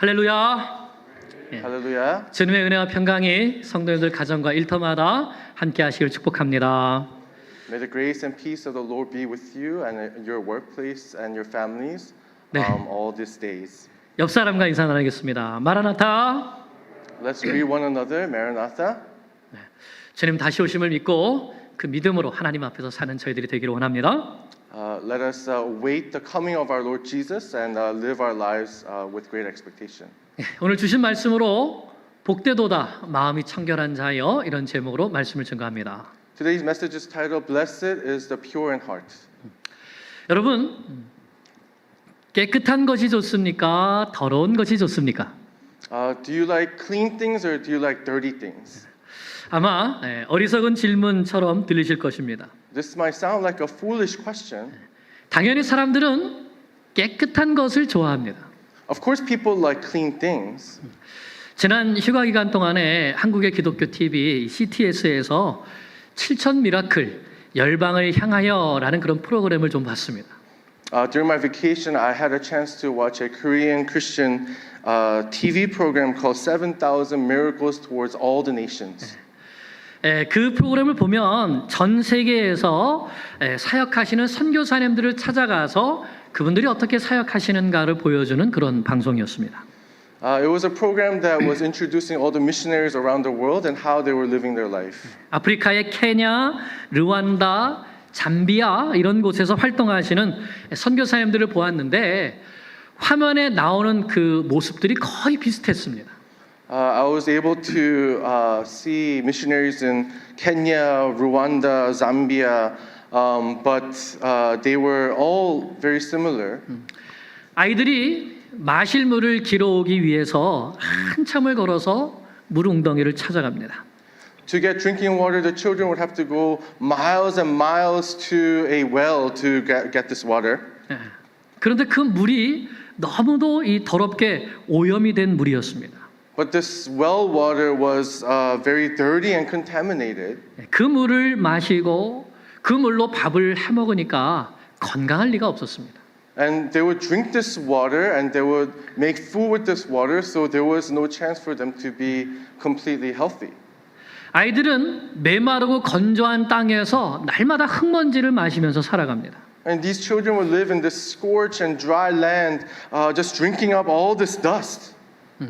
할렐루야. 할렐루야. 주님의 은혜와 평강이 성도님들 가정과 일터마다 함께 하시길 축복합니다. May the grace and peace of the Lord be with you and at your workplace and your families 네. all these days. 옆 사람과 인사 나누겠습니다. 마라나타. Let's greet one another. Maranatha. 주님 다시 오심을 믿고 그 믿음으로 하나님 앞에서 사는 저희들이 되기를 원합니다. Let us wait the coming of our Lord Jesus and live our lives with great expectation. 오늘 주신 말씀으로 복되도다 마음이 청결한 자여 이런 제목으로 말씀을 증거합니다. Today's message is titled Blessed is the pure in heart. 여러분 깨끗한 것이 좋습니까? 더러운 것이 좋습니까? Do you like clean things or do you like dirty things? 아마 어리석은 질문처럼 들리실 것입니다. This might sound like a foolish question. 당연히 사람들은 깨끗한 것을 좋아합니다. Of course, people like clean things. 지난 휴가 기간 동안에 한국의 기독교 TV CTS에서 7천 미라클 열방을 향하여라는 그런 프로그램을 좀 봤습니다. During my vacation, I had a chance to watch a Korean Christian TV program called 7,000 Miracles Towards All the Nations. 그 프로그램을 보면 전 세계에서 사역하시는 선교사님들을 찾아가서 그분들이 어떻게 사역하시는가를 보여주는 그런 방송이었습니다. It was a program that was introducing all the missionaries around the world and how they were living their life. 아프리카의 케냐, 르완다, 잠비아 이런 곳에서 활동하시는 선교사님들을 보았는데 화면에 나오는 그 모습들이 거의 비슷했습니다. I was able to see missionaries in Kenya, Rwanda, Zambia, but they were all very similar. 아이들이 마실 물을 길어오기 위해서 한참을 걸어서 물 웅덩이를 찾아갑니다. To get drinking water, the children would have to go miles and miles to a well to get this water. 그런데 그 물이 너무도 이 더럽게 오염이 된 물이었습니다. But this well water was very dirty and contaminated. 그 물을 마시고 그 물로 밥을 해 먹으니까 건강할 리가 없었습니다. And they would drink this water and they would make food with this water, so there was no chance for them to be completely healthy. 아이들은 메마르고 건조한 땅에서 날마다 흙먼지를 마시면서 살아갑니다. And these children would live in this scorched and dry land, just drinking up all this dust.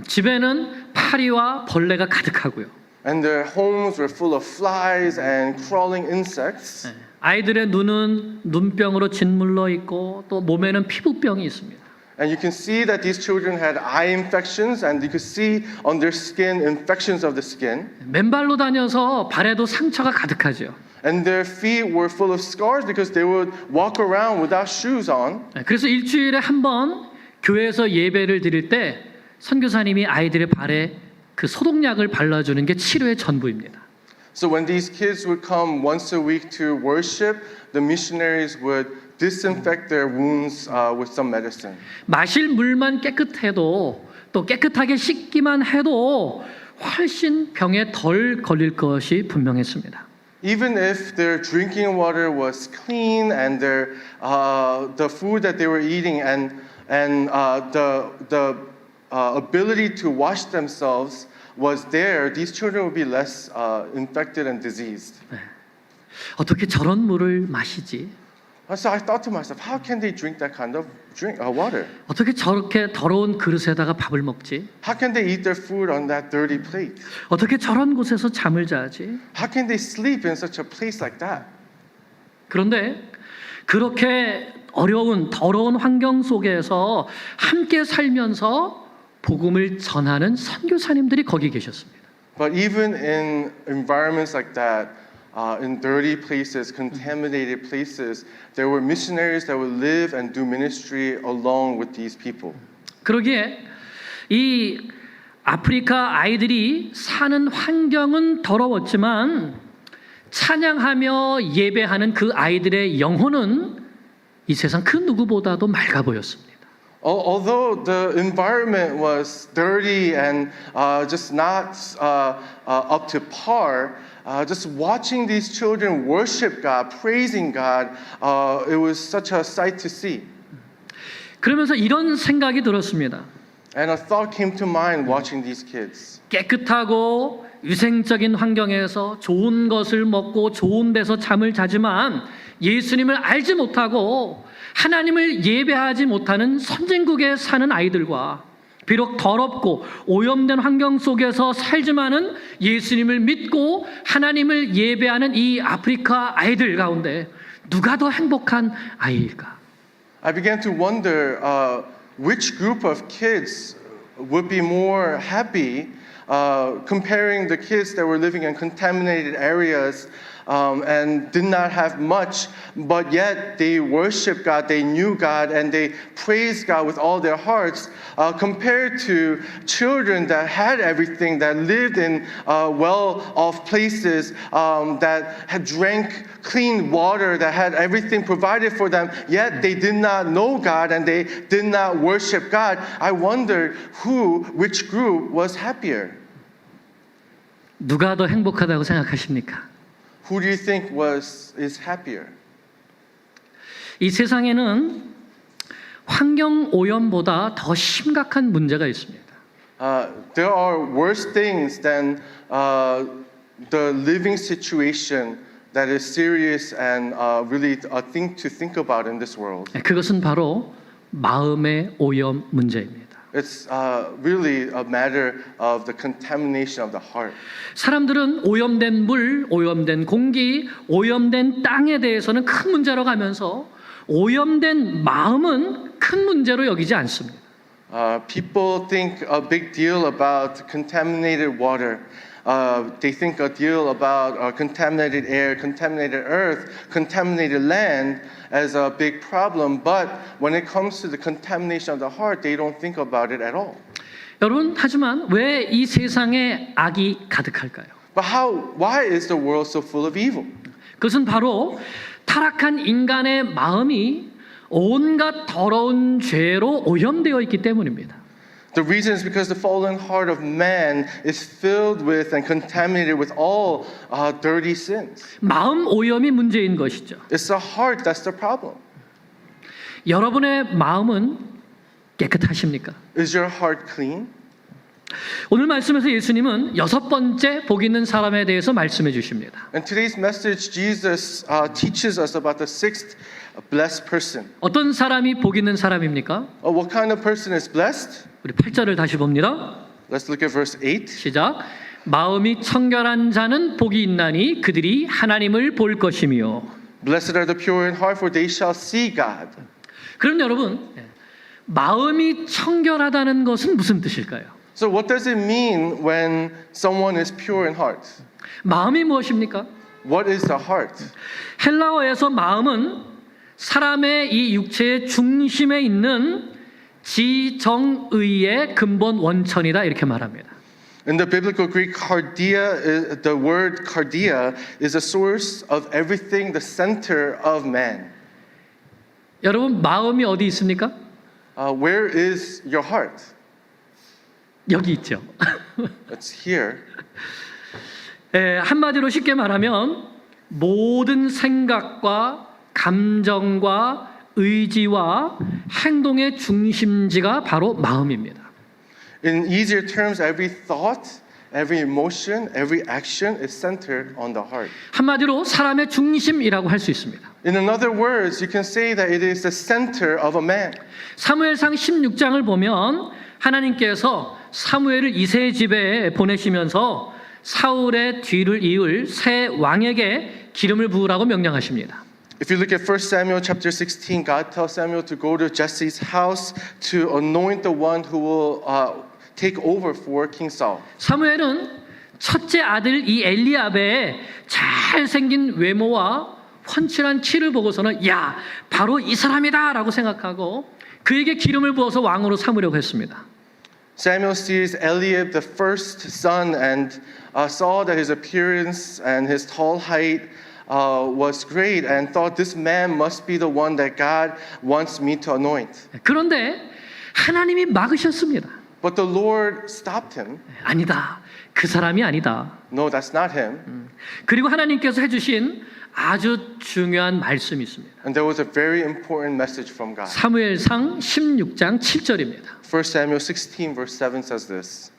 집에는 파리와 벌레가 가득하고요. And their homes were full of flies and crawling insects. 아이들의 눈은 눈병으로 짓물러 있고 또 몸에는 피부병이 있습니다. And you can see that these children had eye infections, and you could see on their skin infections of the skin. 맨발로 다녀서 발에도 상처가 가득하죠. And their feet were full of scars because they would walk around without shoes on. 그래서 일주일에 한 번 교회에서 예배를 드릴 때 선교사님이 아이들의 발에 그 소독약을 발라주는 게 치료의 전부입니다. So when these kids would come once a week to worship, the missionaries would disinfect their wounds with some medicine. 마실 물만 깨끗해도 또 깨끗하게 씻기만 해도 훨씬 병에 덜 걸릴 것이 분명했습니다. Even if their drinking water was clean and their the food that they were eating and the ability to wash themselves was there, these children would be less infected and diseased. 어떻게 저런 물을 마시지? So I thought to myself, how can they drink that kind of water? 어떻게 저렇게 더러운 그릇에다가 밥을 먹지? How can they eat their food on that dirty plate? 어떻게 저런 곳에서 잠을 자지? How can they sleep in such a place like that? 그런데 그렇게 어려운 더러운 환경 속에서 함께 살면서 복음을 전하는 선교사님들이 거기 계셨습니다. But even in environments like that, in dirty places, contaminated places, there were missionaries that would live and do ministry along with these people. 그러기에 이 아프리카 아이들이 사는 환경은 더러웠지만 찬양하며 예배하는 그 아이들의 영혼은 이 세상 그 누구보다도 맑아 보였습니다. Although the environment was dirty and just not up to par, just watching these children worship God, praising God, it was such a sight to see. 그러면서 이런 생각이 들었습니다. And a thought came to mind watching these kids. 깨끗하고 위생적인 환경에서 좋은 것을 먹고 좋은 데서 잠을 자지만 예수님을 알지 못하고 하나님을 예배하지 못하는 선진국에 사는 아이들과 비록 더럽고 오염된 환경 속에서 살지만은 예수님을 믿고 하나님을 예배하는 이 아프리카 아이들 가운데 누가 더 행복한 아이일까? I began to wonder which group of kids would be more happy comparing the kids that were living in contaminated areas and did not have much, but yet they worshiped God, they knew God, and they praised God with all their hearts, compared to children that had everything, that lived in well-off places, that had drank clean water, that had everything provided for them, yet they did not know God and they did not worship God. I wondered which group was happier. 누가 더 행복하다고 생각하십니까? Who do you think is happier? 이 세상에는 환경 오염보다 더 심각한 문제가 있습니다. There are worse things than the living situation that is serious and really a thing to think about in this world. 그것은 바로 마음의 오염 문제입니다. It's really a matter of the contamination of the heart. 사람들은 오염된 물, 오염된 공기, 오염된 땅에 대해서는 큰 문제로 가면서 오염된 마음은 큰 문제로 여기지 않습니다. People think a big deal about contaminated water. They think a deal about contaminated air, contaminated earth, contaminated land as a big problem. But when it comes to the contamination of the heart, they don't think about it at all. 여러분, 하지만 왜 이 세상에 악이 가득할까요? But why is the world so full of evil? 그것은 바로 타락한 인간의 마음이 온갖 더러운 죄로 오염되어 있기 때문입니다. The reason is because the fallen heart of man is filled with and contaminated with all dirty sins. 마음 오염이 문제인 것이죠. It's the heart that's the problem. 여러분의 마음은 깨끗하십니까? Is your heart clean? 오늘 말씀에서 예수님은 6번째 복 있는 사람에 대해서 말씀해 주십니다. In today's message, Jesus teaches us about the sixth blessed person. 어떤 사람이 복 있는 사람입니까? What kind of person is blessed? 우리 8절을 다시 봅니다. Let's look at verse 8. 시작. 마음이 청결한 자는 복이 있나니 그들이 하나님을 볼 것이며. Blessed are the pure in heart, for they shall see God. 그럼 여러분, 마음이 청결하다는 것은 무슨 뜻일까요? So what does it mean when someone is pure in heart? 마음이 무엇입니까? What is the heart? 헬라어에서 마음은 사람의 이 육체의 중심에 있는 지정의의 근본 원천이다 이렇게 말합니다. In the biblical Greek, the word cardia is the source of everything, the center of man. 여러분 마음이 어디 있습니까? Where is your heart? 여기 있죠. It's here. 한마디로 쉽게 말하면 모든 생각과 감정과 의지와 행동의 중심지가 바로 마음입니다. In easier terms, every thought, every emotion, every action is centered on the heart. 한마디로 사람의 중심이라고 할 수 있습니다. In other words, you can say that it is the center of a man. 사무엘상 16장을 보면 하나님께서 사무엘을 이새의 집에 보내시면서 사울의 뒤를 이을 새 왕에게 기름을 부으라고 명령하십니다. If you look at 1 Samuel chapter 16, God tells Samuel to go to Jesse's house to anoint the one who will take over for King Saul. 사무엘은 첫째 아들 이 엘리압의 잘생긴 외모와 훤칠한 키를 보고서는 야, 바로 이 사람이다라고 생각하고 그에게 기름을 부어서 왕으로 삼으려고 했습니다. Samuel sees Eliab, the first son, and saw that his appearance and his tall height was great and thought this man must be the one that God wants me to anoint. 그런데 하나님이 막으셨습니다. But the Lord stopped him. 아니다. 그 사람이 아니다. No, that's not him. 그리고 하나님께서 해주신 아주 중요한 말씀이 있습니다. And there was a very important message from God. 사무엘상 16장 7절입니다. 1 Samuel 16 verse 7 says this.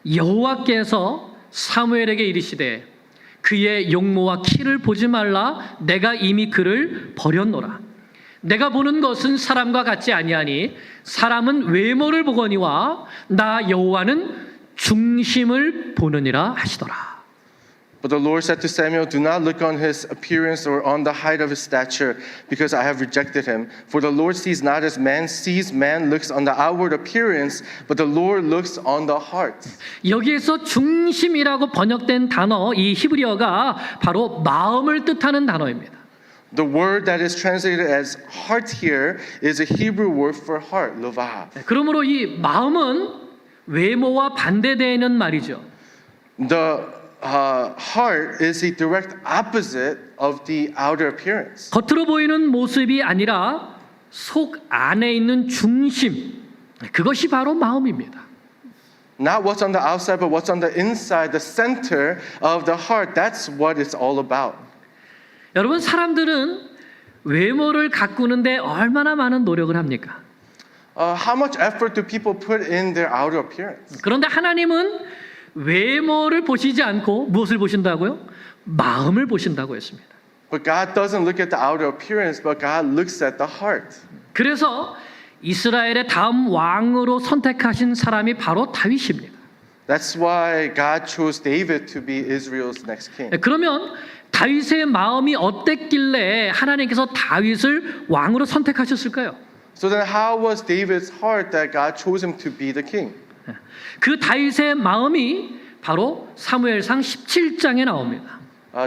여호와께서 사무엘에게 이르시되 그의 용모와 키를 보지 말라. 내가 이미 그를 버렸노라. 내가 보는 것은 사람과 같지 아니하니 사람은 외모를 보거니와 나 여호와는 중심을 보느니라 하시더라. But the Lord said to Samuel, do not look on his appearance or on the height of his stature, because I have rejected him. For the Lord sees not as man sees, man looks on the outward appearance, but the Lord looks on the heart. 여기에서 중심이라고 번역된 단어, 이 히브리어가 바로 마음을 뜻하는 단어입니다. The word that is translated as heart here is a Hebrew word for heart, lavav. 그러므로 이 마음은 외모와 반대되는 말이죠. The heart is the direct opposite of the outer appearance. 겉으로 보이는 모습이 아니라 속 안에 있는 중심, 그것이 바로 마음입니다. Not what's on the outside, but what's on the inside, the center of the heart. That's what it's all about. 여러분, 사람들은 외모를 가꾸는데 얼마나 많은 노력을 합니까? How much effort do people put in their outer appearance? 그런데 하나님은 외모를 보시지 않고 무엇을 보신다고요? 마음을 보신다고 했습니다. But God doesn't look at the outer appearance, but God looks at the heart. 그래서 이스라엘의 다음 왕으로 선택하신 사람이 바로 다윗입니다. That's why God chose David to be Israel's next king. 그러면 다윗의 마음이 어땠길래 하나님께서 다윗을 왕으로 선택하셨을까요? So then how was David's heart that God chose him to be the king? 그 다윗의 마음이 바로 사무엘상 17장에 나옵니다.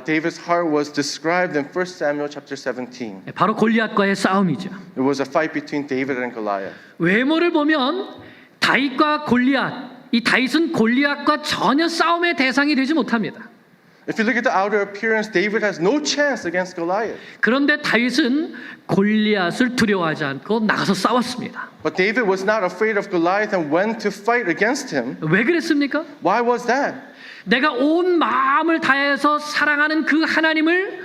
David's heart was described in 1 Samuel chapter 17. 바로 골리앗과의 싸움이죠. It was a fight between David and Goliath. 외모를 보면 다윗과 골리앗, 이 다윗은 골리앗과 전혀 싸움의 대상이 되지 못합니다. If you look at the outer appearance, David has no chance against Goliath. 그런데 다윗은 골리앗을 두려워하지 않고 나가서 싸웠습니다. But David was not afraid of Goliath and went to fight against him. 왜 그랬습니까? Why was that? 내가 온 마음을 다해서 사랑하는 그 하나님을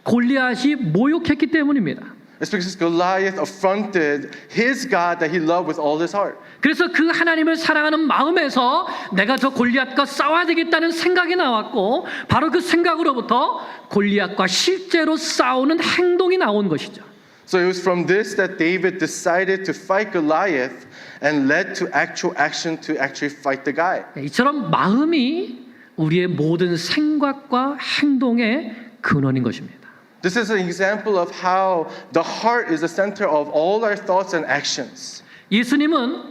골리앗이 모욕했기 때문입니다. It's because Goliath affronted his God that he loved with all his heart. 그래서 그 하나님을 사랑하는 마음에서 내가 저 골리앗과 싸워야 되겠다는 생각이 나왔고 바로 그 생각으로부터 골리앗과 실제로 싸우는 행동이 나온 것이죠. So it was from this that David decided to fight Goliath and led to actual action to actually fight the guy. 이처럼 마음이 우리의 모든 생각과 행동의 근원인 것입니다. This is an example of how the heart is the center of all our thoughts and actions. 예수님은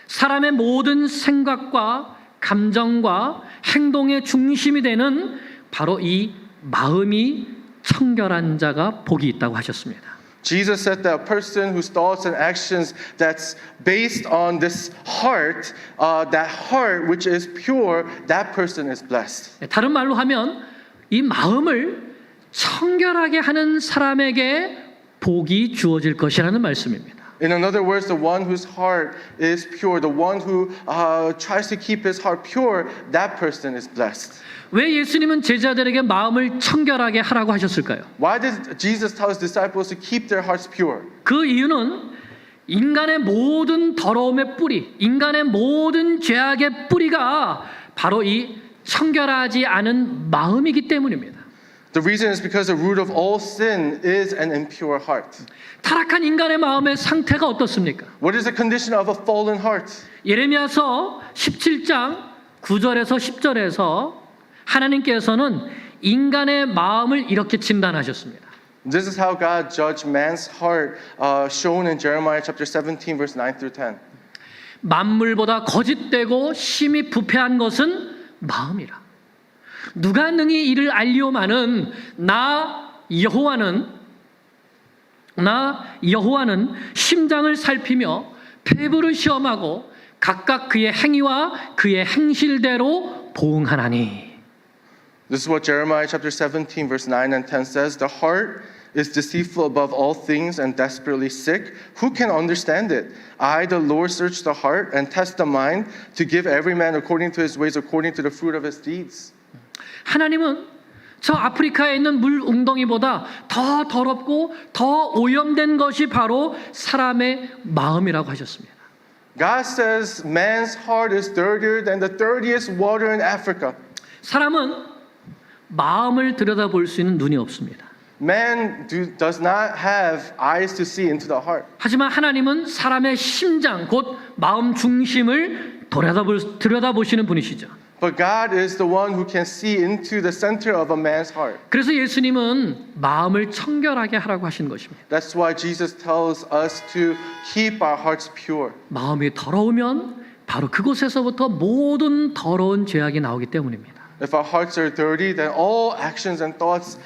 사람의 모든 생각과 감정과 행동의 중심이 되는 바로 이 마음이 청결한 자가 복이 있다고 하셨습니다. Jesus said that a person whose thoughts and actions that's based on this heart, that heart which is pure, that person is blessed. 다른 말로 하면 이 마음을 청결하게 하는 사람에게 복이 주어질 것이라는 말씀입니다. In other words, the one whose heart is pure, the one who tries to keep his heart pure, that person is blessed. 왜 예수님은 제자들에게 마음을 청결하게 하라고 하셨을까요? Why did Jesus tell his disciples to keep their hearts pure? 그 이유는 인간의 모든 더러움의 뿌리, 인간의 모든 죄악의 뿌리가 바로 이 청결하지 않은 마음이기 때문입니다. The reason is because the root of all sin is an impure heart. 타락한 인간의 마음의 상태가 어떻습니까? What is the condition of a fallen heart? 예레미야서 17장 9절에서 10절에서 하나님께서는 인간의 마음을 이렇게 진단하셨습니다. This is how God judged man's heart, shown in Jeremiah chapter 17, verse 9 through 10. 만물보다 거짓되고 심히 부패한 것은 마음이라. 누가 능히 이를 알리오마는 나 여호와는 심장을 살피며 폐부를 시험하고 각각 그의 행위와 그의 행실대로 보응하나니. This is what Jeremiah chapter 17, verse 9 and 10 says. The heart is deceitful above all things and desperately sick. Who can understand it? I, the Lord, search the heart and test the mind to give every man according to his ways, according to the fruit of his deeds. 하나님은 저 아프리카에 있는 물 웅덩이보다 더 더럽고 더 오염된 것이 바로 사람의 마음이라고 하셨습니다. God says man's heart is dirtier than the dirtiest water in Africa. 사람은 마음을 들여다볼 수 있는 눈이 없습니다. Man does not have eyes to see into the heart. 하지만 하나님은 사람의 심장, 곧 마음 중심을 들여다보시는 분이시죠. But God is the one who can see into the center of a man's heart. 그래서 예수님은 마음을 청결하게 하라고 하신 것입니다. That's why Jesus tells us to keep our hearts pure. 마음이 더러우면 바로 그곳에서부터 모든 더러운 죄악이 나오기 때문입니다. If our hearts are dirty, then all actions and thoughts,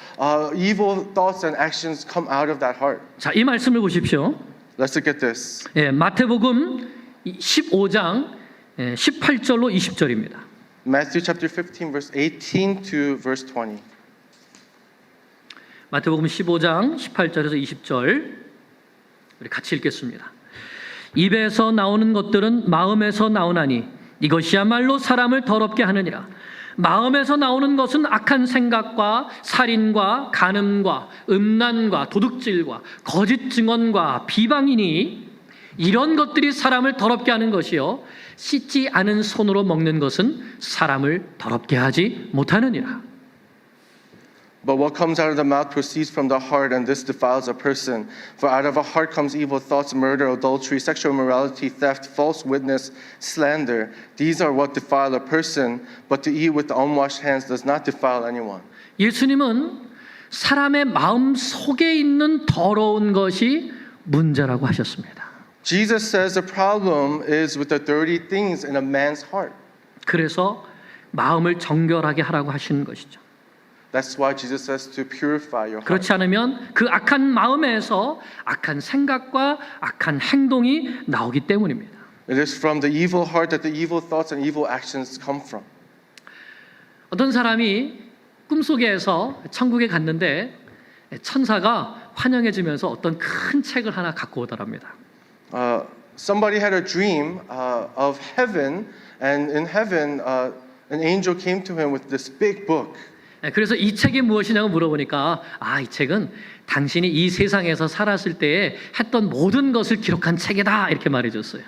evil thoughts and actions come out of that heart. 자, 이 말씀을 보십시오. Let's look at this. 예, 마태복음 15장 18절로 20절입니다. Matthew chapter 15, verse 18 to verse 20. 마태복음 15장 18절에서 20절 우리 같이 읽겠습니다. 입에서 나오는 것들은 마음에서 나오나니 이것이야말로 사람을 더럽게 하느니라. 마음에서 나오는 것은 악한 생각과 살인과 간음과 음란과 도둑질과 거짓 증언과 비방이니 이런 것들이 사람을 더럽게 하는 것이요 씻지 않은 손으로 먹는 것은 사람을 더럽게 하지 못하느니라. But what comes out of the mouth proceeds from the heart, and this defiles a person. For out of a heart comes evil thoughts, murder, adultery, sexual immorality, theft, false witness, slander. These are what defile a person, but to eat with the unwashed hands does not defile anyone. 예수님은 사람의 마음 속에 있는 더러운 것이 문제라고 하셨습니다. Jesus says the problem is with the dirty things in a man's heart. 그래서 마음을 정결하게 하라고 하시는 것이죠. That's why Jesus says to purify your heart. 그렇지 않으면 그 악한 마음에서 악한 생각과 악한 행동이 나오기 때문입니다. It is from the evil heart that the evil thoughts and evil actions come from. 어떤 사람이 꿈속에서 천국에 갔는데 천사가 환영해 주면서 어떤 큰 책을 하나 갖고 오더랍니다. Somebody had a dream of heaven, and in heaven, an angel came to him with this big book. 그래서 이 책이 무엇이냐고 물어보니까 이 책은 당신이 이 세상에서 살았을 때에 했던 모든 것을 기록한 책이다 이렇게 말해줬어요.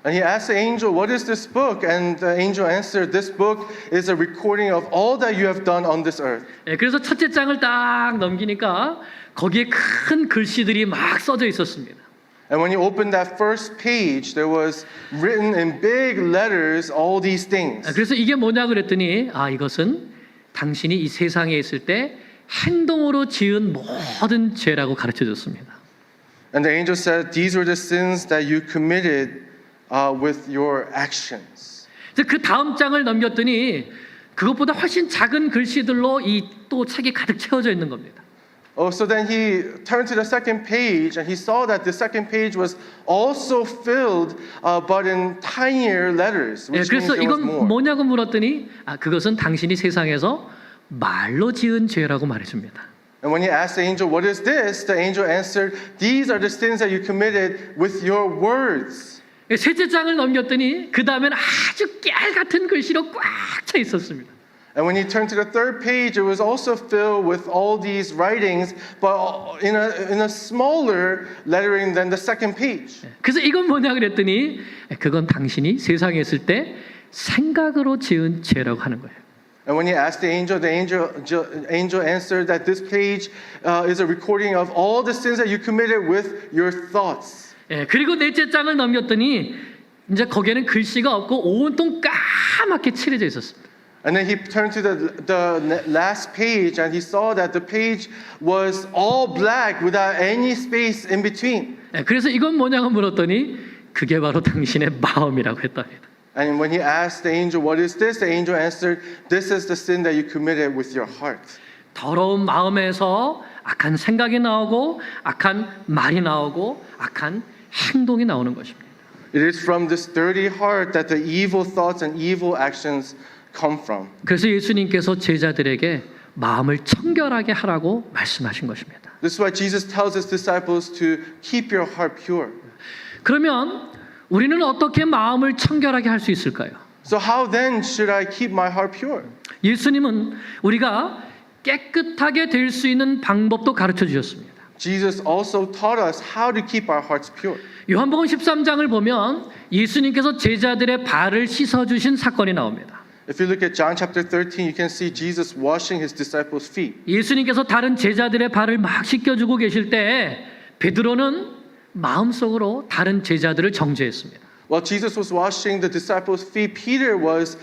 And he asked the angel, "What is this book?" And the angel answered, "This book is a recording of all that you have done on this earth." 그래서 첫째 장을 딱 넘기니까 거기에 큰 글씨들이 막 써져 있었습니다. And when he opened that first page, there was written in big letters all these things. 그래서 이게 뭐냐 그랬더니 이것은 당신이 이 세상에 있을 때 행동으로 지은 모든 죄라고 가르쳐 줬습니다. And the angel said, "These were the sins that you committed with your actions." 그 다음 장을 넘겼더니 그것보다 훨씬 작은 글씨들로 이 또 책이 가득 채워져 있는 겁니다. So then he turned to the second page, and he saw that the second page was also filled, but in tinier letters, which means 그래서 there was 이건 more. 뭐냐고 물었더니 그것은 당신이 세상에서 말로 지은 죄라고 말해줍니다. And when he asked the angel, "What is this?" the angel answered, "These are the sins that you committed with your words." 셋째 장을 넘겼더니 그 다음엔 아주 깨알 같은 글씨로 꽉 차 있었습니다. And when he turned to the third page, it was also filled with all these writings, but in a smaller lettering than the second page. 그래서 이건 뭐냐 그랬더니 그건 당신이 세상에 있을 때 생각으로 지은 죄라고 하는 거예요. And when he asked the angel answered that this page is a recording of all the sins that you committed with your thoughts. 그리고 넷째 장을 넘겼더니 이제 거기에는 글씨가 없고 온통 까맣게 칠해져 있었습니다. And then he turned to the last page, and he saw that the page was all black without any space in between. 그래서 이건 뭐냐고 물었더니 그게 바로 당신의 마음이라고 했답니다. And when he asked the angel, "What is this?" the angel answered, "This is the sin that you committed with your heart." 더러운 마음에서 악한 생각이 나오고 악한 말이 나오고 악한 행동이 나오는 것입니다. It is from this dirty heart that the evil thoughts and evil actions come from. 그래서 예수님께서 제자들에게 마음을 청결하게 하라고 말씀하신 것입니다. This is why Jesus tells his disciples to keep your heart pure. 그러면 우리는 어떻게 마음을 청결하게 할 수 있을까요? So how then should I keep my heart pure? 예수님은 우리가 깨끗하게 될 수 있는 방법도 가르쳐 주셨습니다. Jesus also taught us how to keep our hearts pure. 요한복음 13장을 보면 예수님께서 제자들의 발을 씻어 주신 사건이 나옵니다. If you look at John chapter 13, you can see Jesus washing his disciples' feet. 예수님께서 다른 제자들의 발을 막 씻겨주고 계실 때 베드로는 마음속으로 다른 제자들을 정죄했습니다. While Jesus was washing the disciples' feet, Peter was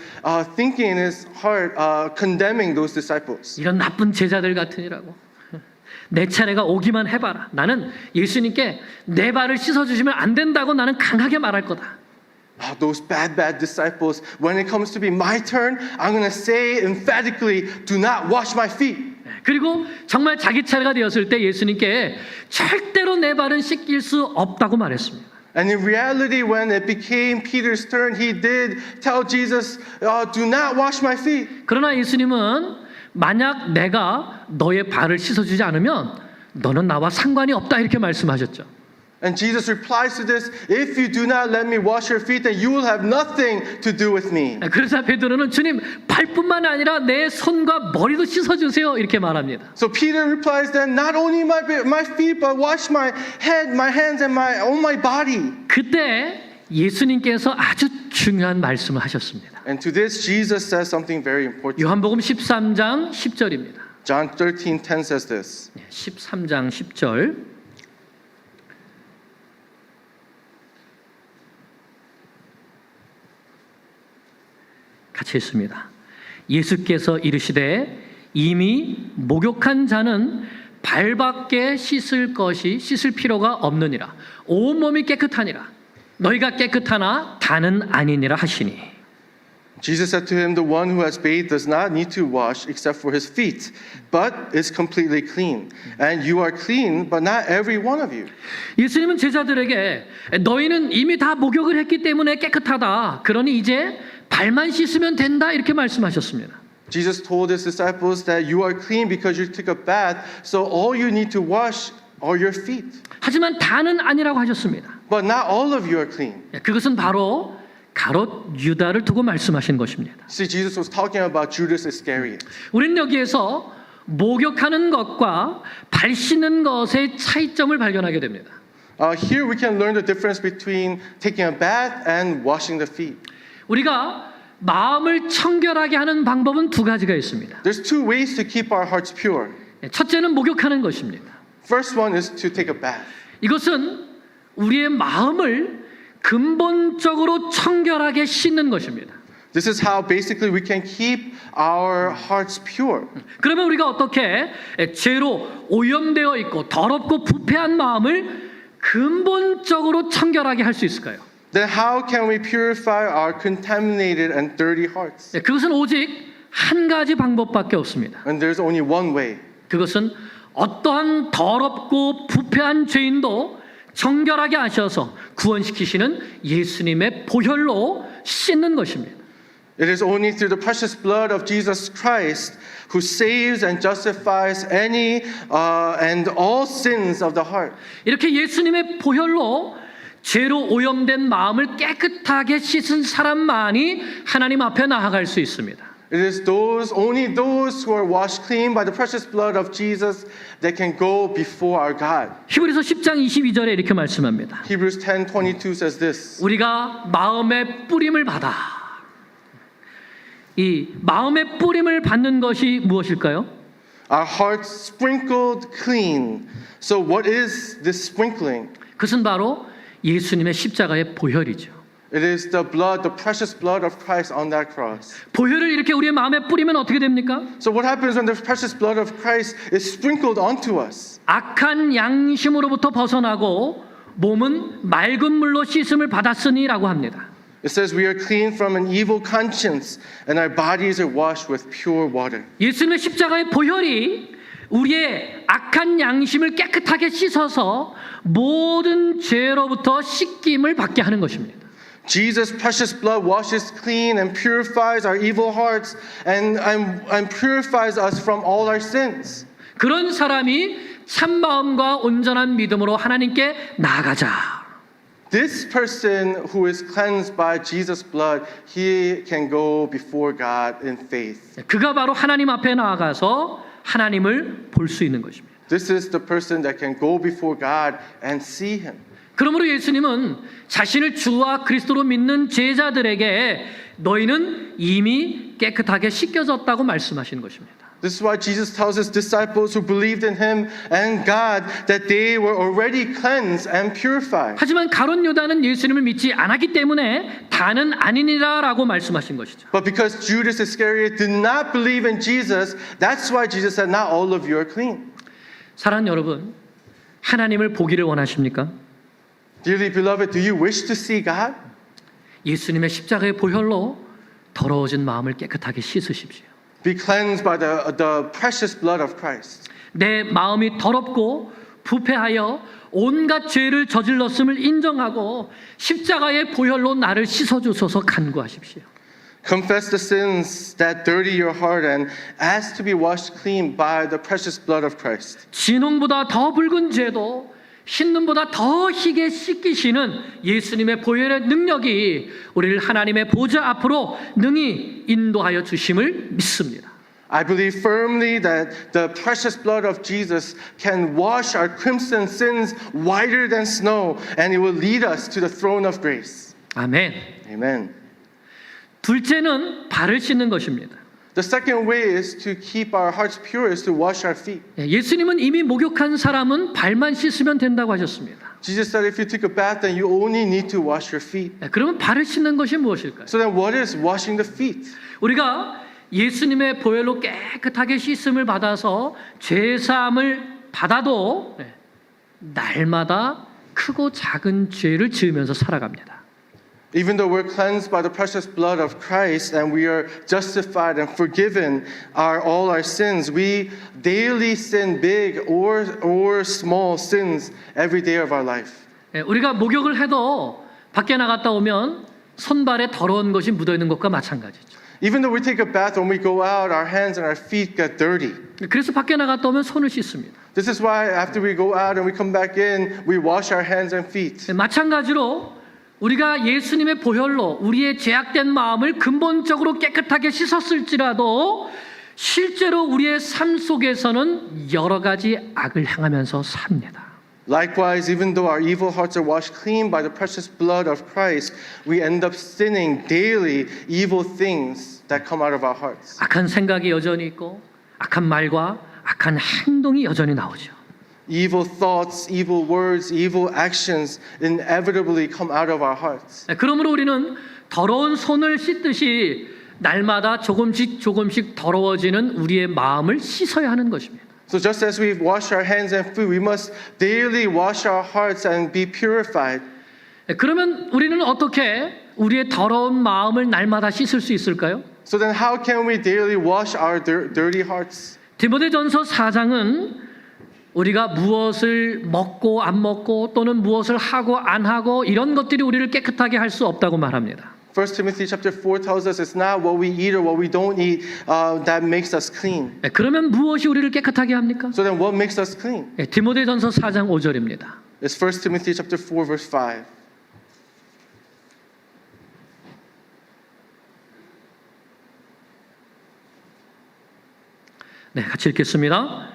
thinking in his heart, condemning those disciples. 이런 나쁜 제자들 같으니라고. 내 차례가 오기만 해봐라. 나는 예수님께 내 발을 씻어주시면 안 된다고 나는 강하게 말할 거다. Those bad disciples, when it comes to be my turn, I'm going to say emphatically, do not wash my feet. 그리고 정말 자기 차례가 되었을 때 예수님께 절대로 내 발은 씻길 수 없다고 말했습니다. And in reality, when it became Peter's turn, he did tell Jesus, do not wash my feet. 그러나 예수님은 만약 내가 너의 발을 씻어주지 않으면 너는 나와 상관이 없다 이렇게 말씀하셨죠. And Jesus replies to this, if you do not let me wash your feet, then you will have nothing to do with me. 그래서 베드로는 주님 발뿐만 아니라 내 손과 머리도 씻어주세요 이렇게 말합니다. So Peter replies then, not only my feet, but wash my head, my hands, and my body. 그때 예수님께서 아주 중요한 말씀을 하셨습니다. And to this, Jesus says something very important. 요한복음 13장 10절입니다. John 13:10 says this. 13장 10절. 같이 읽습니다. 예수께서 이르시되 이미 목욕한 자는 발밖에 씻을 필요가 없느니라. 온 몸이 깨끗하니라. 너희가 깨끗하나 다는 아니니라 하시니. Jesus said to him, the one who has bathed does not need to wash except for his feet, but is completely clean. And you are clean, but not every one of you. 예수님은 제자들에게 너희는 이미 다 목욕을 했기 때문에 깨끗하다. 그러니 이제 발만 씻으면 된다 이렇게 말씀하셨습니다. Jesus told his disciples that you are clean because you took a bath, so all you need to wash are your feet. 하지만 다는 아니라고 하셨습니다. But not all of you are clean. 그것은 바로 가롯 유다를 두고 말씀하신 것입니다. See, Jesus was talking about Judas Iscariot. 우리는 여기에서 목욕하는 것과 발 씻는 것의 차이점을 발견하게 됩니다. Here we can learn the difference between taking a bath and washing the feet. 우리가 마음을 청결하게 하는 방법은 두 가지가 있습니다. There's two ways to keep our hearts pure. 첫째는 목욕하는 것입니다. First one is to take a bath. 이것은 우리의 마음을 근본적으로 청결하게 씻는 것입니다. This is how basically we can keep our hearts pure. 그러면 우리가 어떻게 죄로 오염되어 있고 더럽고 부패한 마음을 근본적으로 청결하게 할 수 있을까요? Then how can we purify our contaminated and dirty hearts? 그것은 오직 한 가지 방법밖에 없습니다. And there's only one way. 그것은 어떠한 더럽고 부패한 죄인도 정결하게 하셔서 구원시키시는 예수님의 보혈로 씻는 것입니다. It is only through the precious blood of Jesus Christ who saves and justifies any and all sins of the heart. 이렇게 예수님의 보혈로 죄로 오염된 마음을 깨끗하게 씻은 사람만이 하나님 앞에 나아갈 수 있습니다. It is only those who are washed clean by the precious blood of Jesus that can go before our God. 히브리서 10장 22절에 이렇게 말씀합니다. Hebrews 10:22 says this. 우리가 마음의 뿌림을 받아. 이 마음의 뿌림을 받는 것이 무엇일까요? Our hearts sprinkled clean. So what is this sprinkling? 그것은 바로 예수님의 십자가의 보혈이죠. It is the blood, the precious blood of Christ on that cross. 보혈을 이렇게 우리의 마음에 뿌리면 어떻게 됩니까? So what happens when the precious blood of Christ is sprinkled onto us? 악한 양심으로부터 벗어나고 몸은 맑은 물로 씻음을 받았으니라고 합니다. It says we are clean from an evil conscience and our bodies are washed with pure water. 예수님의 십자가의 보혈이 우리의 악한 양심을 깨끗하게 씻어서 모든 죄로부터 씻김을 받게 하는 것입니다. Jesus' precious blood washes clean and purifies our evil hearts and purifies us from all our sins. 그런 사람이 참 마음과 온전한 믿음으로 하나님께 나아가자. This person who is cleansed by Jesus' blood, he can go before God in faith. 그가 바로 하나님 앞에 나아가서 하나님을 볼 수 있는 것입니다. This is the person that can go before God and see him. 그러므로 예수님은 자신을 주와 그리스도로 믿는 제자들에게 너희는 이미 깨끗하게 씻겨졌다고 말씀하시는 것입니다. This is why Jesus tells his disciples who believed in him and God that they were already cleansed and purified. 하지만 가룟 유다는 예수님을 믿지 않았기 때문에 다는 아니니라라고 말씀하신 것이죠. But because Judas Iscariot did not believe in Jesus, that's why Jesus said, not all of you are clean. 사랑하는 여러분, 하나님을 보기를 원하십니까? Dearly beloved, do you wish to see God? 예수님의 십자가의 보혈로 더러워진 마음을 깨끗하게 씻으십시오. Be cleansed by the precious blood of Christ. 내 마음이 더럽고 부패하여 온갖 죄를 저질렀음을 인정하고 십자가의 보혈로 나를 씻어주소서 간구하십시오. Confess the sins that dirty your heart and ask to be washed clean by the precious blood of Christ. 진홍보다 더 붉은 죄도 흰눈보다 더 희게 씻기시는 예수님의 보혈의 능력이 우리를 하나님의 보좌 앞으로 능히 인도하여 주심을 믿습니다. I believe firmly that the precious blood of Jesus can wash our crimson sins whiter than snow, and it will lead us to the throne of grace. 아멘. Amen. 둘째는 발을 씻는 것입니다. The second way is to keep our hearts pure is to wash our feet. 예수님은 이미 목욕한 사람은 발만 씻으면 된다고 하셨습니다. Jesus said if you took a bath then you only need to wash your feet. 그러면 발을 씻는 것이 무엇일까요? So then what is washing the feet? 우리가 예수님의 보혈로 깨끗하게 씻음을 받아서 죄사함을 받아도 날마다 크고 작은 죄를 지으면서 살아갑니다. Even though we're cleansed by the precious blood of Christ and we are justified and forgiven all our sins, we daily sin big or small sins every day of our life. 우리가 목욕을 해도 밖에 나갔다 오면 손발에 더러운 것이 묻어 있는 것과 마찬가지죠. Even though we take a bath, when we go out, our hands and our feet get dirty. 그래서 밖에 나갔다 오면 손을 씻습니다. This is why after we go out and we come back in, we wash our hands and feet. 마찬가지로 우리가 예수님의 보혈로 우리의 죄악된 마음을 근본적으로 깨끗하게 씻었을지라도 실제로 우리의 삶 속에서는 여러 가지 악을 행하면서 삽니다. Likewise, even though our evil hearts are washed clean by the precious blood of Christ, we end up sinning daily evil things that come out of our hearts. 악한 생각이 여전히 있고 악한 말과 악한 행동이 여전히 나오죠. Evil thoughts, evil words, evil actions inevitably come out of our hearts. 그러므로 우리는 더러운 손을 씻듯이 날마다 조금씩 더러워지는 우리의 마음을 씻어야 하는 것입니다. So just as we wash our hands and feet, we must daily wash our hearts and be purified. 그러면 우리는 어떻게 우리의 더러운 마음을 날마다 씻을 수 있을까요? So then how can we daily wash our dirty hearts? 디모데전서 4장은 우리가 무엇을 먹고 안 먹고 또는 무엇을 하고 안 하고 이런 것들이 우리를 깨끗하게 할 수 없다고 말합니다. 1 Timothy chapter 4 tells us it's not what we eat or what we don't eat that makes us clean. 그러면 무엇이 우리를 깨끗하게 합니까? So then what makes us clean? 디모데전서 4장 5절입니다. It's 1 Timothy chapter 4 verse 5. 네, 같이 읽겠습니다.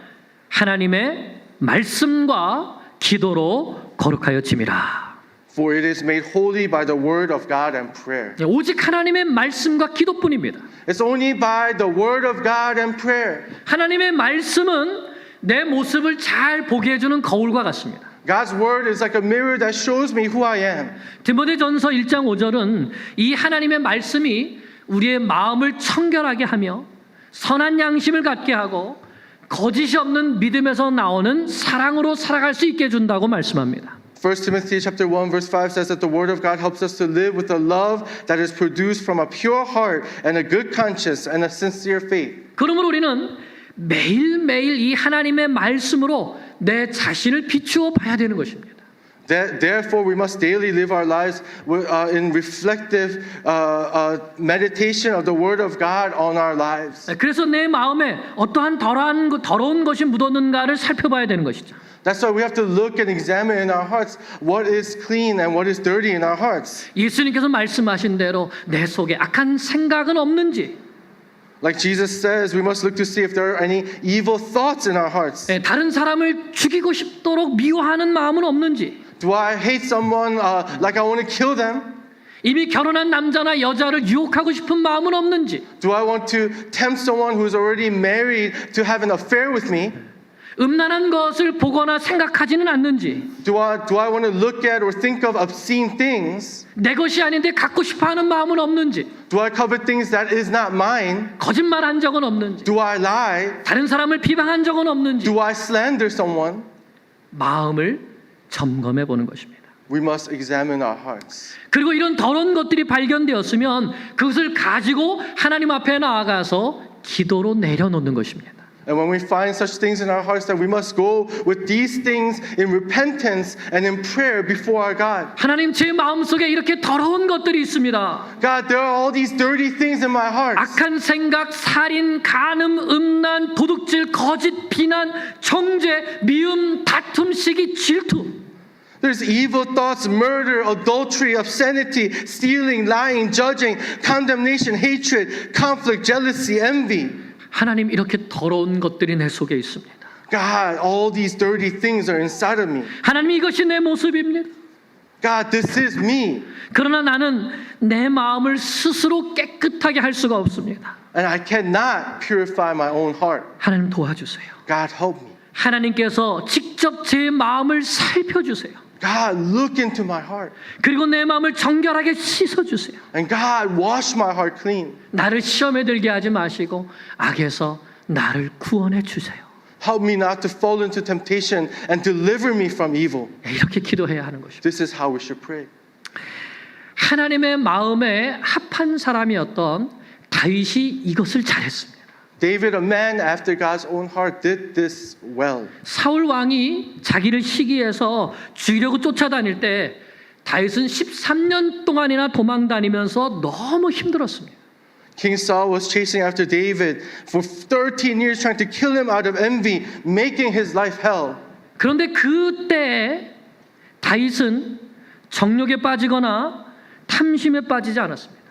하나님의 말씀과 기도로 거룩하여 짐이라. For it is made holy by the word of God and prayer. 오직 하나님의 말씀과 기도뿐입니다. It's only by the word of God and prayer. 하나님의 말씀은 내 모습을 잘 보게 해주는 거울과 같습니다. God's word is like a mirror that shows me who I am. 디모데전서 1장 5절은 이 하나님의 말씀이 우리의 마음을 청결하게 하며 선한 양심을 갖게 하고 거짓이 없는 믿음에서 나오는 사랑으로 살아갈 수 있게 해준다고 말씀합니다. 1 Timothy chapter 1 verse 5 says that the word of God helps us to live with a love that is produced from a pure heart and a good conscience and a sincere faith. 그러므로 우리는 매일매일 이 하나님의 말씀으로 내 자신을 비추어 봐야 되는 것입니다. Therefore, we must daily live our lives in reflective meditation of the Word of God on our lives. 그래서 내 마음에 어떠한 더러운 것이 묻었는가를 살펴봐야 되는 것이죠. That's why we have to look and examine in our hearts what is clean and what is dirty in our hearts. 예수님께서 말씀하신 대로 내 속에 악한 생각은 없는지, Like Jesus says, we must look to see if there are any evil thoughts in our hearts. 다른 사람을 죽이고 싶도록 미워하는 마음은 없는지, Do I hate someone like I want to kill them? 이미 결혼한 남자나 여자를 유혹하고 싶은 마음은 없는지, Do I want to tempt someone who's already married to have an affair with me? 음란한 것을 보거나 생각하지는 않는지, Do I want to look at or think of obscene things? 내 것이 아닌데 갖고 싶어하는 마음은 없는지, Do I covet things that is not mine? 거짓말한 적은 없는지, Do I lie? 다른 사람을 비방한 적은 없는지, Do I slander someone? 마음을 점검해 보는 것입니다. We must examine our hearts. 그리고 이런 더러운 것들이 발견되었으면 그것을 가지고 하나님 앞에 나아가서 기도로 내려놓는 것입니다. And when we find such things in our hearts, that we must go with these things in repentance and in prayer before our God. 하나님, 제 마음속에 이렇게 더러운 것들이 있습니다. God, there are all these dirty things in my heart. 악한 생각, 살인, 간음, 음란, 도둑질, 거짓, 비난, 정죄, 미움, 다툼, 시기, 질투. There's evil thoughts, murder, adultery, obscenity, stealing, lying, judging, condemnation, hatred, conflict, jealousy, envy. 하나님, 이렇게 더러운 것들이 내 속에 있습니다. God, all these dirty things are inside of me. 하나님, 이것이 내 모습입니다. God, this is me. 그러나 나는 내 마음을 스스로 깨끗하게 할 수가 없습니다. And I cannot purify my own heart. 하나님, 도와주세요. God, help me. 하나님께서 직접 제 마음을 살펴주세요. God, look into my heart. 그리고 내 마음을 정결하게 씻어주세요. And God, wash my heart clean. 나를 시험에 들게 하지 마시고 악에서 나를 구원해 주세요. Help me not to fall into temptation and deliver me from evil. 이렇게 기도해야 하는 것입니다. This is how we should pray. 하나님의 마음에 합한 사람이었던 다윗이 이것을 잘했습니다. David, a man after God's own heart, did this well. 사울 왕이 자기를 시기해서 죽이려고 쫓아다닐 때 다윗은 13년 동안이나 도망 다니면서 너무 힘들었습니다. King Saul was chasing after David for 13 years trying to kill him out of envy, making his life hell. 그런데 그때 다윗은 정욕에 빠지거나 탐심에 빠지지 않았습니다.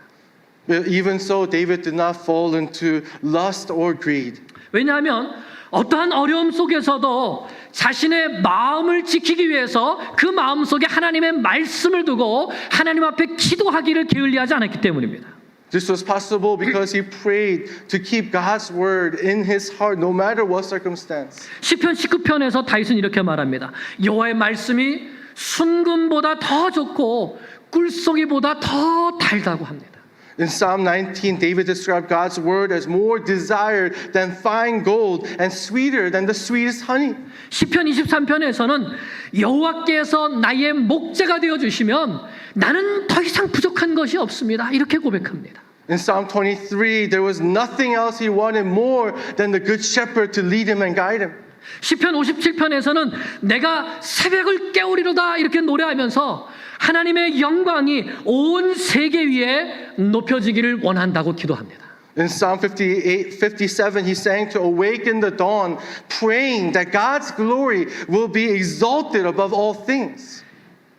Even so, David did not fall into lust or greed. 왜냐하면 어떠한 어려움 속에서도 자신의 마음을 지키기 위해서 그 마음 속에 하나님의 말씀을 두고 하나님 앞에 기도하기를 게을리하지 않았기 때문입니다. This was possible because he prayed to keep God's word in his heart no matter what circumstance. 시편 19편에서 다윗은 이렇게 말합니다. 여호와의 말씀이 순금보다 더 좋고 꿀송이보다 더 달다고 합니다. In Psalm 19, David described God's word as more desired than fine gold and sweeter than the sweetest honey. 시편 23편에서는 여호와께서 나의 목재가 되어 주시면 나는 더 이상 부족한 것이 없습니다. 이렇게 고백합니다. In Psalm 23, there was nothing else he wanted more than the good shepherd to lead him and guide him. 시편 57편에서는 내가 새벽을 깨우리로다 이렇게 노래하면서 하나님의 영광이 온 세계 위에 높여지기를 원한다고 기도합니다. In Psalm 57, he sang to awaken the dawn, praying that God's glory will be exalted above all things.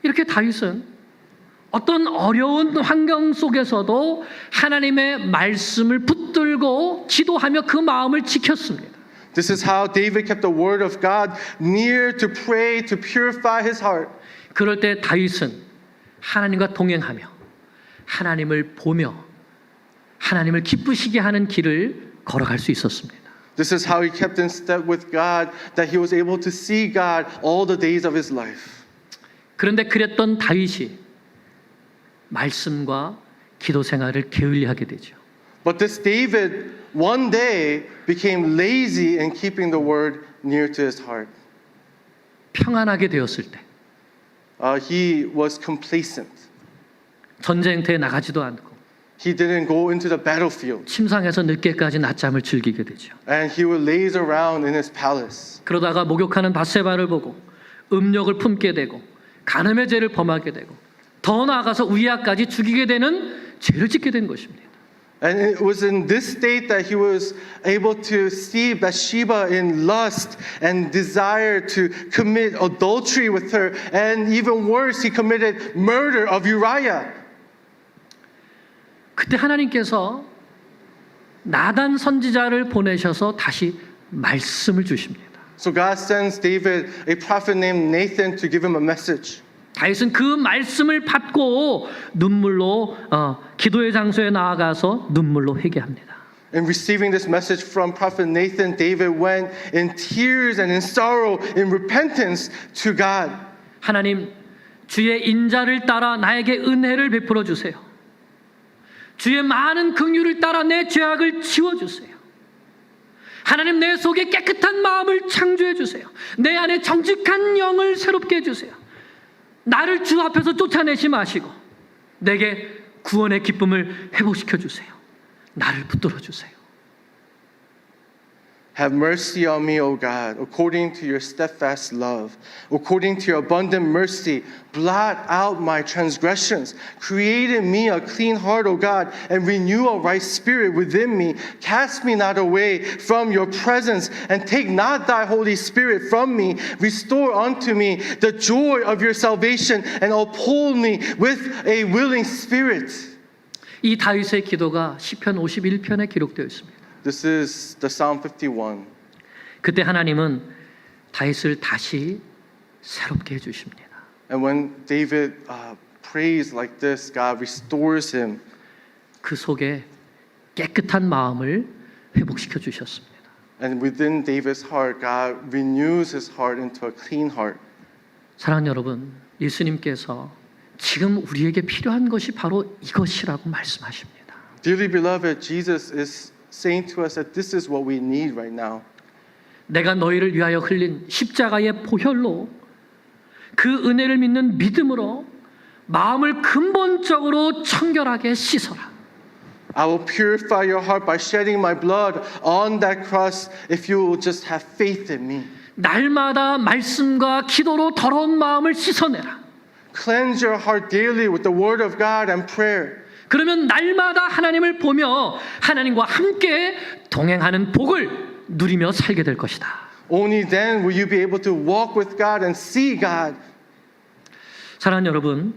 이렇게 다윗은 어떤 어려운 환경 속에서도 하나님의 말씀을 붙들고 기도하며 그 마음을 지켰습니다. This is how David kept the word of God near to pray, to purify his heart. 그럴 때 다윗은 하나님과 동행하며 하나님을 보며 하나님을 기쁘시게 하는 길을 걸어갈 수 있었습니다. This is how he kept in step with God, that he was able to see God all the days of his life. 그런데 그랬던 다윗이 말씀과 기도 생활을 게을리하게 되죠. But this David one day became lazy in keeping the word near to his heart. 평안하게 되었을 때 He was complacent. 전쟁터에 나가지도 않고 He didn't go into the battlefield. 침상에서 늦게까지 낮잠을 즐기게 되죠. And he would laze around in his palace. 그러다가 목욕하는 밧세바를 보고 음욕을 품게 되고 간음의 죄를 범하게 되고 더 나아가서 우리아까지 죽이게 되는 죄를 짓게 된 것입니다. And it was in this state that he was able to see Bathsheba in lust and desire to commit adultery with her. And even worse, he committed murder of Uriah. 그때 하나님께서 나단 선지자를 보내셔서 다시 말씀을 주십니다. So God sends David a prophet named Nathan to give him a message. 다윗은 그 말씀을 받고 눈물로 기도의 장소에 나아가서 눈물로 회개합니다. In receiving this message from prophet Nathan, David went in tears and in sorrow, in repentance to God. 하나님, 주의 인자를 따라 나에게 은혜를 베풀어 주세요. 주의 많은 긍휼을 따라 내 죄악을 지워 주세요. 하나님, 내 속에 깨끗한 마음을 창조해 주세요. 내 안에 정직한 영을 새롭게 해 주세요. 나를 주 앞에서 쫓아내지 마시고 내게 구원의 기쁨을 회복시켜 주세요. 나를 붙들어 주세요. Have mercy on me, O God, according to your steadfast love. According to your abundant mercy, blot out my transgressions. Create in me a clean heart, O God, and renew a right spirit within me. Cast me not away from your presence, and take not thy Holy Spirit from me. Restore unto me the joy of your salvation, and uphold me with a willing spirit. 이 다윗의 기도가 시편 51편에 기록되어 있습니다. This is the Psalm 51. 그때 하나님은 다윗을 다시 새롭게 해주십니다. And when David prays like this, God restores him. 그 속에 깨끗한 마음을 회복시켜 주셨습니다. And within David's heart, God renews his heart into a clean heart. 사랑하는 여러분, 예수님께서 지금 우리에게 필요한 것이 바로 이것이라고 말씀하십니다. Dearly beloved, Jesus is saying to us that this is what we need right now. 내가 너희를 위하여 흘린 십자가의 보혈로 그 은혜를 믿는 믿음으로 마음을 근본적으로 청결하게 씻어라. I will purify your heart by shedding my blood on that cross if you will just have faith in me. 날마다 말씀과 기도로 더러운 마음을 씻어내라. Cleanse your heart daily with the word of God and prayer. 그러면 날마다 하나님을 보며 하나님과 함께 동행하는 복을 누리며 살게 될 것이다. Only then will you be able to walk with God and see God. 사랑하는 여러분,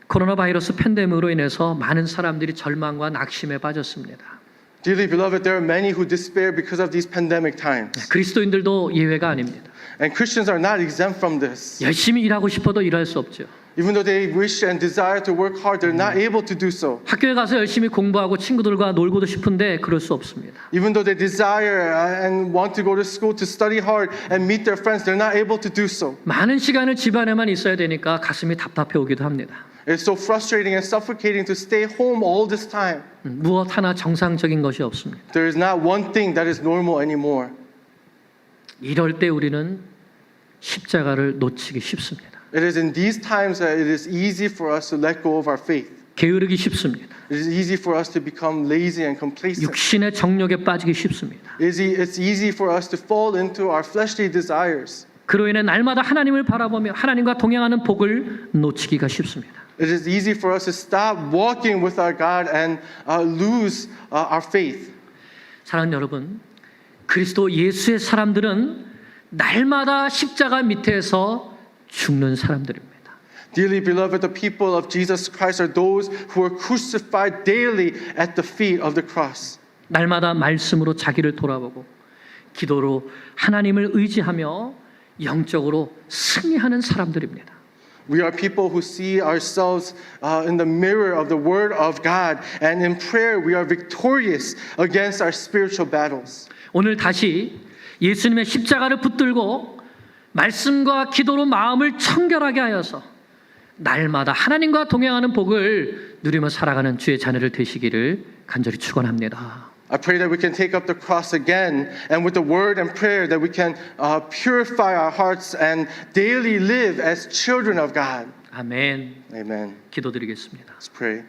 코로나 바이러스 팬데믹으로 인해서 많은 사람들이 절망과 낙심에 빠졌습니다. Dearly beloved, there are many who despair because of these pandemic times. 그리스도인들도 예외가 아닙니다. And Christians are not exempt from this. 열심히 일하고 싶어도 일할 수 없죠. Even though they wish and desire to work hard, they're not able to do so. 학교에 가서 열심히 공부하고 친구들과 놀고도 싶은데 그럴 수 없습니다. Even though they desire and want to go to school to study hard and meet their friends, they're not able to do so. 많은 시간을 집안에만 있어야 되니까 가슴이 답답해 오기도 합니다. It's so frustrating and suffocating to stay home all this time. 무엇 하나 정상적인 것이 없습니다. There is not one thing that is normal anymore. 이럴 때 우리는 십자가를 놓치기 쉽습니다. It is in these times that it is easy for us to let go of our faith. 게으르기 쉽습니다. It is easy for us to become lazy and complacent. 육신의 정욕에 빠지기 쉽습니다. It's easy for us to fall into our fleshly desires. 그로 인해 날마다 하나님을 바라보며 하나님과 동행하는 복을 놓치기가 쉽습니다. It is easy for us to stop walking with our God and lose our faith. 사랑하는 여러분, 그리스도 예수의 사람들은 날마다 십자가 밑에서 죽는 사람들입니다. Dearly beloved, the people of Jesus Christ are those who are crucified daily at the feet of the cross. 날마다 말씀으로 자기를 돌아보고 기도로 하나님을 의지하며 영적으로 승리하는 사람들입니다. We are people who see ourselves in the mirror of the Word of God, and in prayer we are victorious against our spiritual battles. 오늘 다시 예수님의 십자가를 붙들고 말씀과 기도로 마음을 청결하게 하여서 날마다 하나님과 동행하는 복을 누리며 살아가는 주의 자녀를 되시기를 간절히 축원합니다. I pray that we can take up the cross again, and with the word and prayer that we can purify our hearts and daily live as children of God. 아멘. Amen. 기도드리겠습니다. Let's pray.